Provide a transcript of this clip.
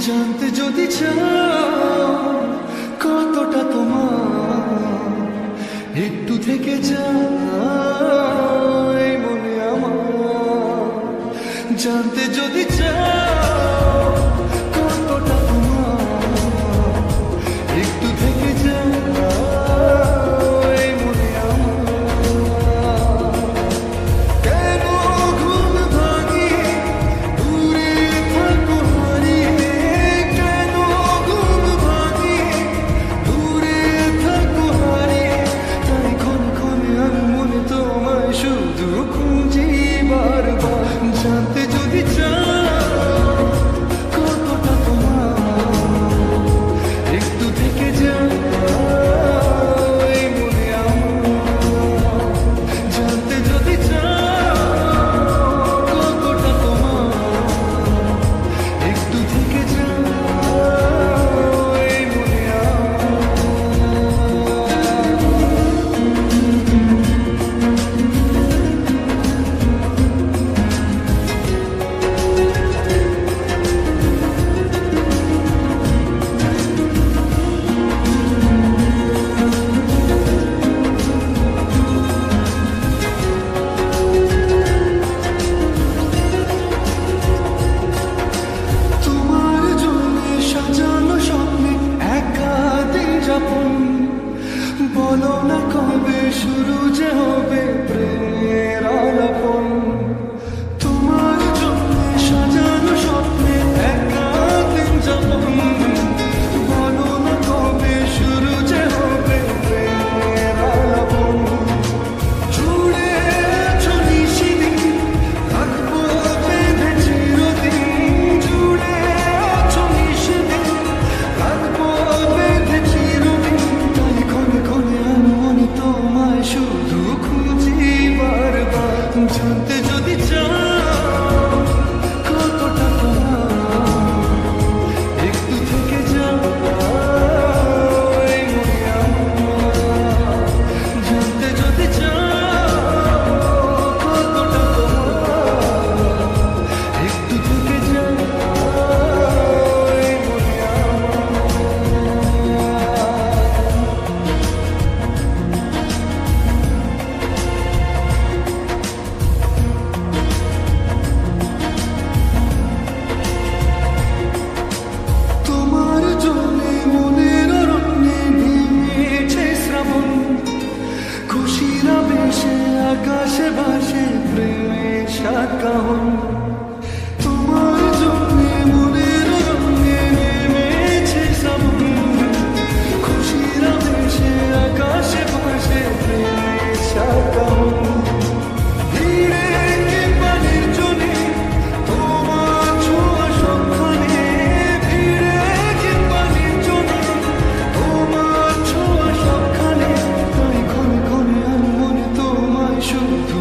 জানতে যদি চাও কতটা তোমার, একটু থেকে যায় মনে আমার। জানতে যদি চাও কতটা তোমার, একটু থেকে যায় মনে আমার। কেন ঘুম ভাঙিয়ে দূরে থাকো হারিয়ে, কেন ঘুম ভাঙিয়ে দূরে থাকো হারিয়ে, তাই ক্ষণে ক্ষণে আমি মনে তোমায় শুধু খুঁজি বারবার। জানতে যদি চাও কতটা তোমার, একটু থেকে যায় মনে আমার। জানতে যদি চাও কতটা তোমার, একটু থেকে যায় মনে তোমার জন্য সাজানো স্বপ্নে একা দিন যাপন। বলো না কবে শুরু যে হবে প্রেমের আলাপন। তোমার জন্য সাজানো স্বপ্নে একা দিন যাপন। বলো না কবে শুরু যে হবে প্রেমের আলাপন। জুড়ে আছো নিশিদিন, থাকবো বেঁধে চিরদিন। জুড়ে আছো নিশিদিন, থাকবো বেঁধে চিরদিন। তাই ক্ষণে ক্ষণে আমি মনে তোমায় শুধু খুঁজি বারবার। জানতে যদি চাও কতটা তোমার, একটু থেকে যাও মনে আমার। জানতে যদি চাও কতটা তোমার, একটু থেকে যাও মনে আমার। তোমার জন্যে মনের অরণ্যে নেমেছে শ্রাবণ। খুশির আবেশে আকাশে ভাসে প্রেমের সাতকাহন। তোমার জন্যে মনের অরণ্যে নেমেছে শ্রাবণ। খুশির আবেশে আকাশে ভাসে প্রেমের সাতকাহন। ধীরে কিংবা নির্জনে তোমার ছোঁয়া সক্ষণে, ধীরে কিংবা নির্জনে তোমার ছোঁয়া সক্ষণে। তাই ক্ষণে ক্ষণে আমি মনে তোমায় শুধু